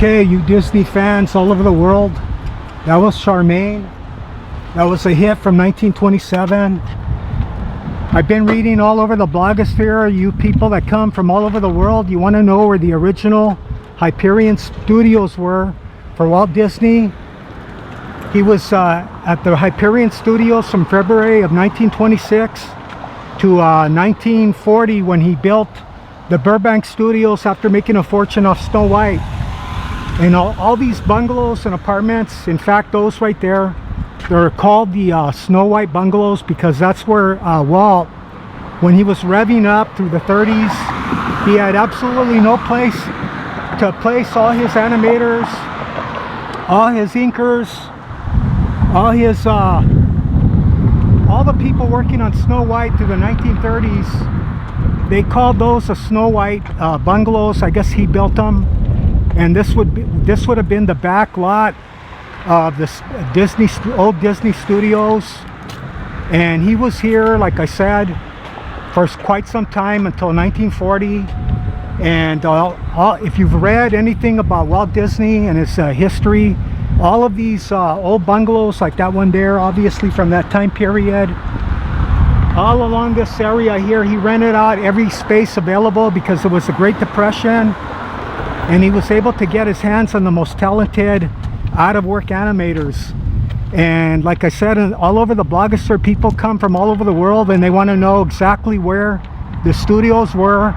Okay, you Disney fans all over the world, that was Charmaine. That was a hit from 1927. I've been reading all over the blogosphere. You people that come from all over the world, you want to know where the original Hyperion Studios were for Walt Disney. He was at the Hyperion Studios from February of 1926 to 1940 when he built the Burbank Studios after making a fortune off Snow White. And all these bungalows and apartments, in fact those right there, they're called the Snow White bungalows because that's where Walt, when he was revving up through the 30s, he had absolutely no place to place all his animators, all his inkers, all the people working on Snow White through the 1930s. They called those the Snow White bungalows. I guess he built them. And this would have been the back lot of the old Disney Studios, and he was here, like I said, for quite some time until 1940. And if you've read anything about Walt Disney and his history, all of these old bungalows, like that one there, obviously from that time period, all along this area here, he rented out every space available because it was the Great Depression. And he was able to get his hands on the most talented out-of-work animators. And like I said, all over the blogosphere, people come from all over the world and they want to know exactly where the studios were.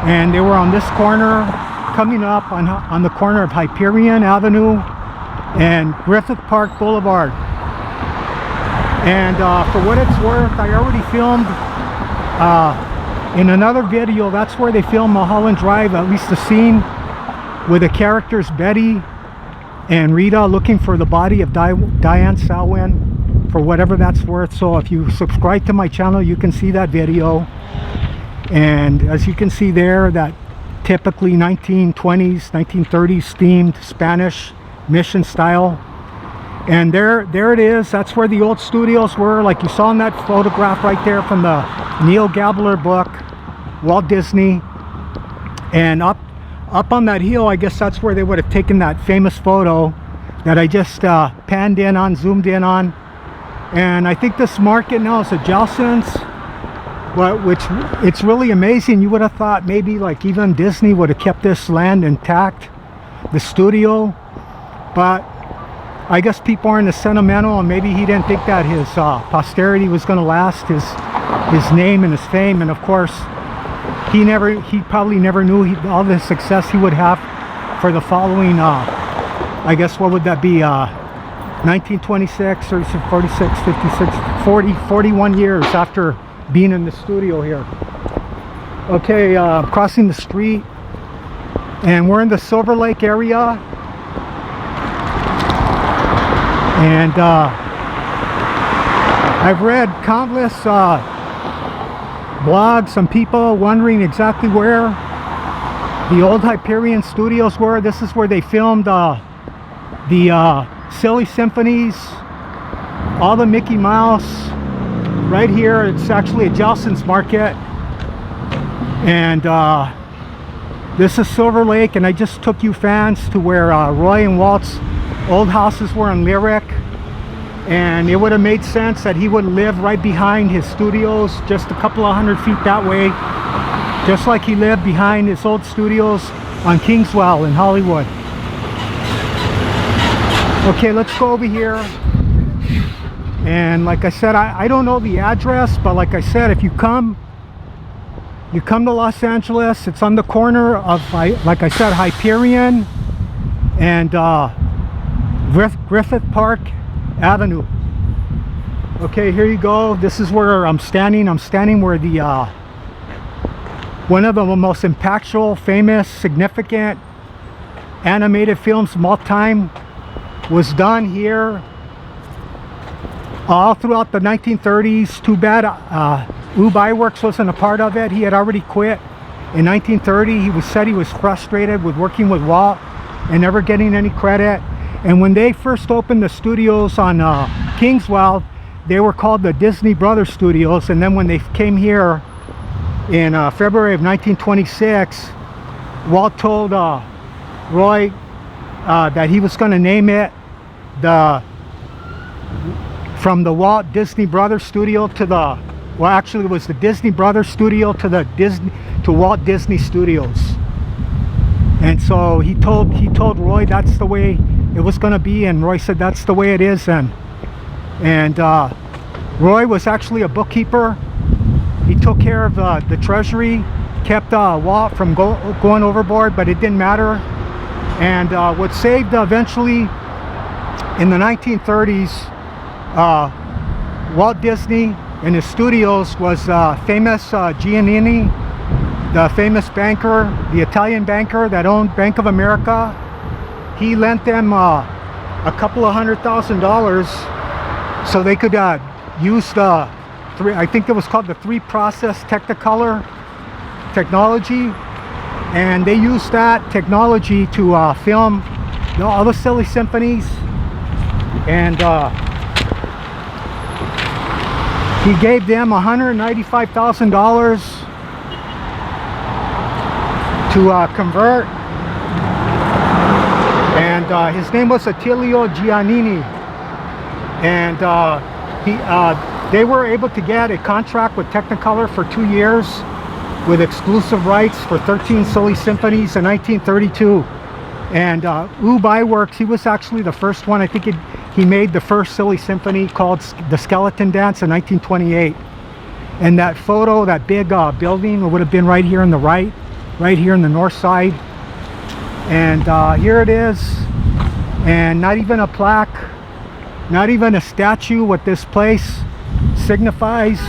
And they were on this corner, coming up on the corner of Hyperion Avenue and Griffith Park Boulevard. And for what it's worth, I already filmed in another video. That's where they filmed Mulholland Drive, at least the scene with the characters Betty and Rita looking for the body of Diane Salwin, for whatever that's worth. So if you subscribe to my channel, you can see that video. And as you can see there, that typically 1920s, 1930s themed Spanish mission style. And there it is. That's where the old studios were, like you saw in that photograph right there from the Neil Gabler book, Walt Disney. And up on that hill, I guess that's where they would have taken that famous photo that I just panned in on, zoomed in on. And I think this market now is a Gelsons, which it's really amazing. You would have thought maybe like even Disney would have kept this land intact, the studio, but I guess people aren't as sentimental, and maybe he didn't think that his posterity was going to last, his name and his fame. And of course, he probably never knew all the success he would have for the following, I guess, what would that be, 1926, 36, 46, 56, 41 years after being in the studio here. Okay, crossing the street, and we're in the Silver Lake area. And I've read countless blogs, some people wondering exactly where the old Hyperion Studios were. This is where they filmed the Silly Symphonies, all the Mickey Mouse. Right here, it's actually a Gelsons Supermarket. And this is Silver Lake, and I just took you fans to where Roy and Walt's old houses were in Lyric. And it would have made sense that he would live right behind his studios, just a couple of 100 feet that way, just like he lived behind his old studios on Kingswell in Hollywood. Okay, let's go over here. And like I said, I don't know the address, but like I said, if you come to Los Angeles, it's on the corner of, like I said, Hyperion and Griffith Park Avenue. Okay, here you go. This is where I'm standing. I'm standing where the one of the most impactful, famous, significant animated films of all time was done here all throughout the 1930s. Too bad Ub Iwerks wasn't a part of it. He had already quit in 1930. He said he was frustrated with working with Walt and never getting any credit. And when they first opened the studios on Kingswell, they were called the Disney Brothers Studios. And then when they came here in February of 1926, Walt told Roy that he was going to name it from the Walt Disney Brothers Studio to the, well, actually it was the Disney Brothers Studio to Walt Disney Studios. And so he told Roy that's the way it was going to be, and Roy said that's the way it is. And Roy was actually a bookkeeper. He took care of the treasury, kept Walt from going overboard, but it didn't matter. And what saved eventually in the 1930s Walt Disney and his studios was famous Giannini, the famous banker, the Italian banker that owned Bank of America. He lent them a couple of $100,000 so they could use the I think it was called the 3-process Technicolor technology, and they used that technology to film all the silly symphonies. And he gave them $195,000 to convert, and his name was Attilio Giannini, and they were able to get a contract with Technicolor for 2 years with exclusive rights for 13 silly symphonies in 1932. And Beiwerks, he was actually the first one. I think he made the first silly symphony called The Skeleton Dance in 1928. And that photo, that big building would have been right here on the right here on the north side. And here it is, and not even a plaque, not even a statue. What this place signifies,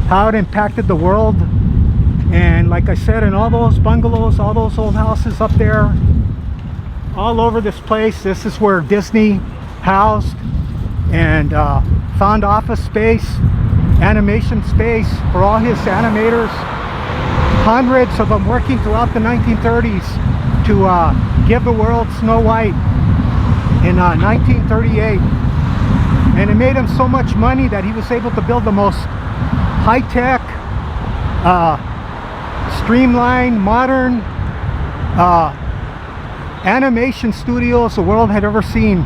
how it impacted the world. And like I said, in all those bungalows, all those old houses up there, all over this place, this is where Disney housed and found office space, animation space for all his animators. Hundreds of them working throughout the 1930s to give the world Snow White in 1938. And it made him so much money that he was able to build the most high-tech, streamlined, modern animation studios the world had ever seen.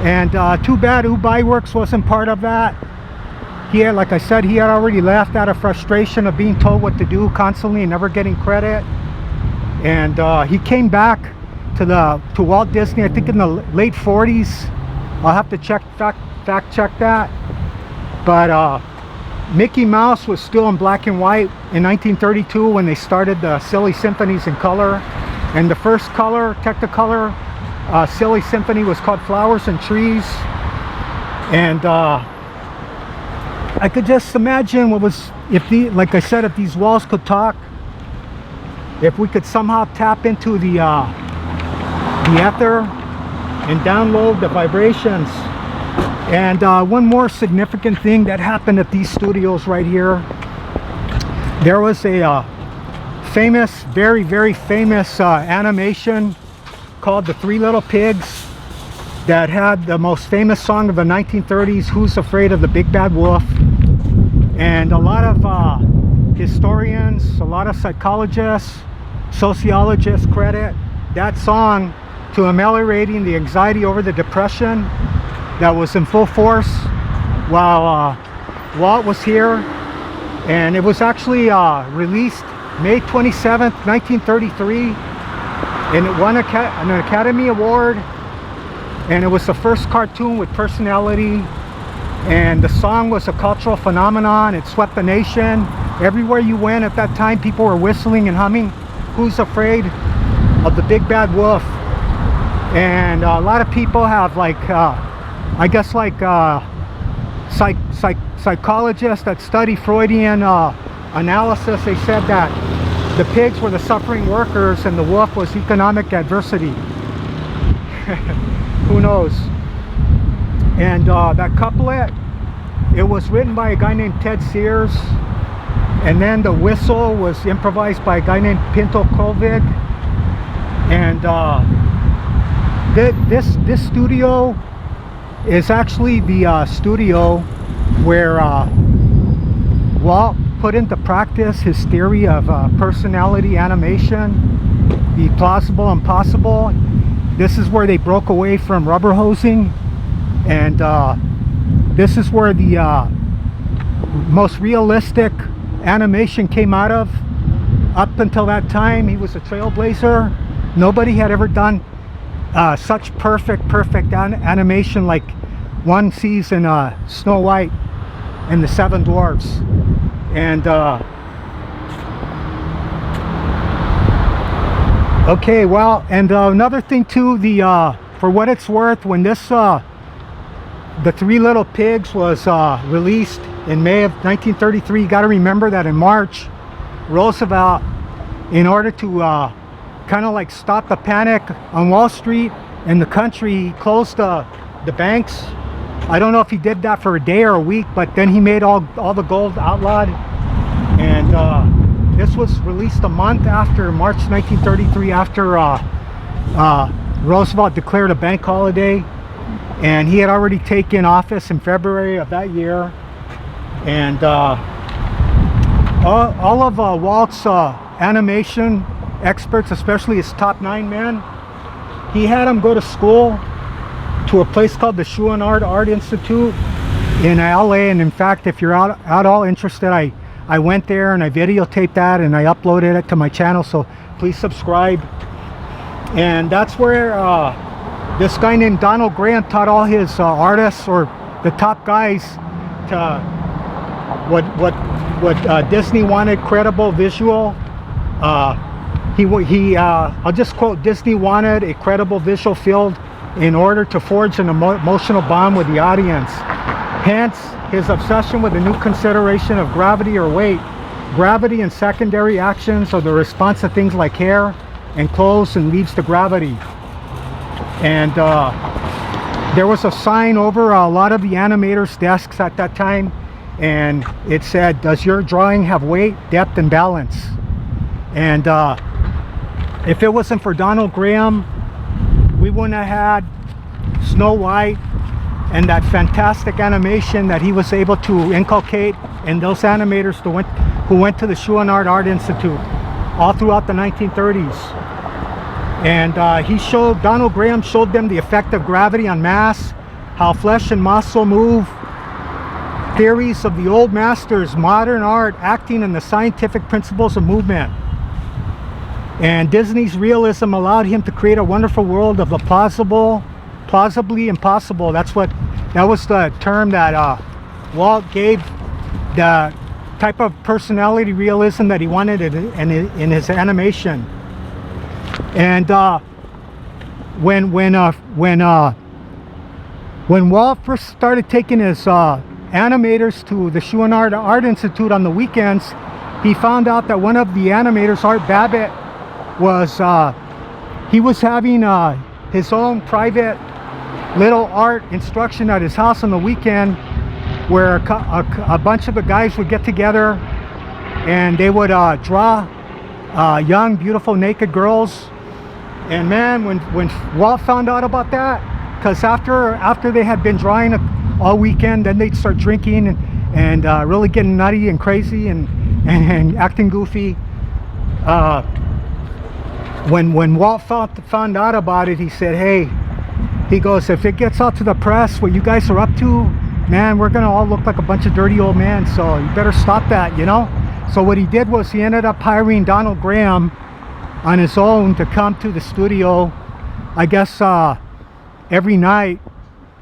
And too bad Beiwerks wasn't part of that. He had, like I said, he had already left out of frustration of being told what to do constantly and never getting credit. And he came back to Walt Disney, I think in the late 40s. I'll have to fact check that. But Mickey Mouse was still in black and white in 1932 when they started the silly symphonies in color. And the first color, Technicolor silly symphony was called Flowers and Trees. And I could just imagine what was, like I said, if these walls could talk, if we could somehow tap into the ether and download the vibrations. And one more significant thing that happened at these studios right here, there was a famous, very, very famous animation called The Three Little Pigs that had the most famous song of the 1930s, Who's Afraid of the Big Bad Wolf. And a lot of historians, a lot of psychologists, sociologists credit that song to ameliorating the anxiety over the depression that was in full force while Walt was here. And it was actually released May 27th, 1933, and it won an Academy Award, and it was the first cartoon with personality, and the song was a cultural phenomenon. It swept the nation. Everywhere you went at that time, people were whistling and humming Who's Afraid of the Big Bad Wolf. And a lot of people have, like, I guess, like psychologists that study Freudian analysis, they said that the pigs were the suffering workers and the wolf was economic adversity. Who knows? And that couplet, it was written by a guy named Ted Sears, and then the whistle was improvised by a guy named Pinto Colvig. And this studio is actually the studio where Walt put into practice his theory of personality animation, the plausible impossible. This is where they broke away from rubber hosing, and this is where the most realistic animation came out of. Up until that time, he was a trailblazer. Nobody had ever done such perfect animation like one sees in Snow White and the Seven Dwarfs. And okay, well, and another thing too, the for what it's worth, when this the Three Little Pigs was released in May of 1933, you got to remember that in March, Roosevelt, in order to kind of like stop the panic on Wall Street and the country, he closed the banks. I don't know if he did that for a day or a week, but then he made all the gold outlawed. And this was released a month after March 1933, after Roosevelt declared a bank holiday, and he had already taken office in February of that year. And all of Walt's animation experts, especially his top 9 men, he had them go to school to a place called the Chouinard Art Institute in LA. And in fact, if you're at all interested, I went there and I videotaped that and I uploaded it to my channel, so please subscribe. And that's where this guy named Donald Graham taught all his artists, or the top guys, to what Disney wanted: credible visual. I'll just quote: Disney wanted a credible visual field in order to forge an emotional bond with the audience. Hence his obsession with the new consideration of gravity or weight. Gravity and secondary actions are the response to things like hair and clothes, and leads to gravity. And there was a sign over a lot of the animators' desks at that time, and it said, "Does your drawing have weight, depth, and balance?" And if it wasn't for Donald Graham, we wouldn't have had Snow White and that fantastic animation that he was able to inculcate in those animators who went to the Chouinard Art Institute all throughout the 1930s. And Donald Graham showed them the effect of gravity on mass, how flesh and muscle move, theories of the old masters, modern art acting on the scientific principles of movement. And Disney's realism allowed him to create a wonderful world of the plausibly impossible. That was the term that Walt gave the type of personality realism that he wanted in his animation. And when Walt first started taking his animators to the Chouinard Art Institute on the weekends, he found out that one of the animators, Art Babbitt, was having his own private little art instruction at his house on the weekend, where a bunch of the guys would get together and they would draw young, beautiful, naked girls. And man, when Walt found out about that, because after they had been drawing all weekend, then they'd start drinking and really getting nutty and crazy and acting goofy. When Walt found out about it, he said, "Hey," he goes, "if it gets out to the press what you guys are up to, man, we're gonna all look like a bunch of dirty old men, so you better stop that, you know?" So what he did was he ended up hiring Donald Graham on his own to come to the studio, I guess every night.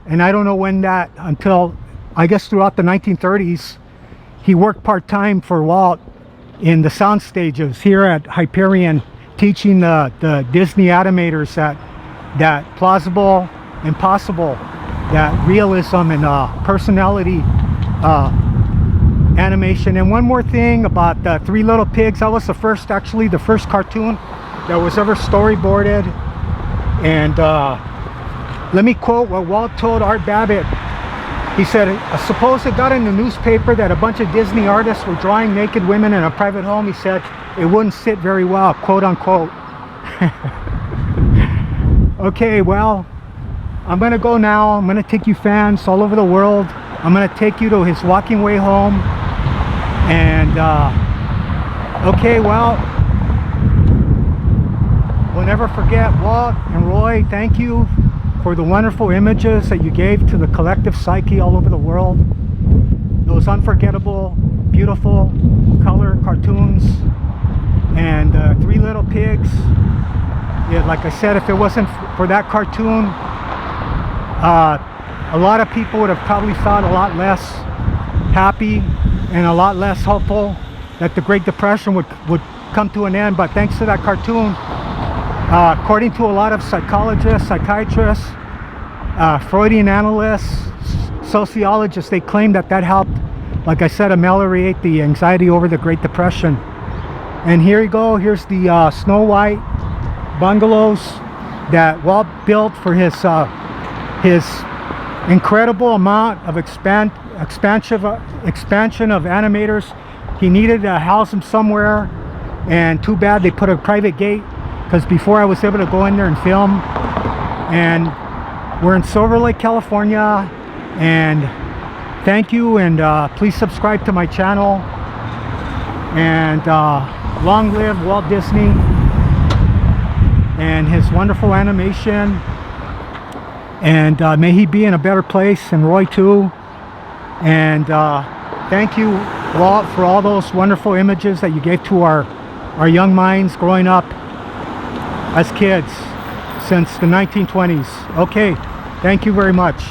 And I don't know when that, until I guess throughout the 1930s, he worked part-time for Walt in the sound stages here at Hyperion, teaching the Disney animators that plausible, impossible, that realism and personality animation. And one more thing about the Three Little Pigs, that was the first cartoon that was ever storyboarded. And let me quote what Walt told Art Babbitt. He said, "Suppose it got in the newspaper that a bunch of Disney artists were drawing naked women in a private home," he said, "it wouldn't sit very well," quote unquote. Okay, well, I'm gonna go now. I'm gonna take you fans all over the world. I'm gonna take you to his walking way home. And okay, well, we'll never forget. Walt and Roy, thank you for the wonderful images that you gave to the collective psyche all over the world. Those unforgettable, beautiful color cartoons, and Three Little Pigs. Yeah, like I said, if it wasn't for that cartoon, a lot of people would have probably thought a lot less happy and a lot less hopeful that the Great Depression would come to an end. But thanks to that cartoon, according to a lot of psychologists, psychiatrists, Freudian analysts, sociologists, they claim that helped, like I said, ameliorate the anxiety over the Great Depression. And here you go. Here's the Snow White bungalows that Walt built for his incredible amount of expansion of animators. He needed to house them somewhere, and too bad they put a private gate, because before I was able to go in there and film. And we're in Silver Lake, California, and thank you, and please subscribe to my channel, and long live Walt Disney and his wonderful animation, and may he be in a better place, and Roy too. And thank you, Walt, for all those wonderful images that you gave to our young minds growing up as kids since the 1920s. Okay, thank you very much.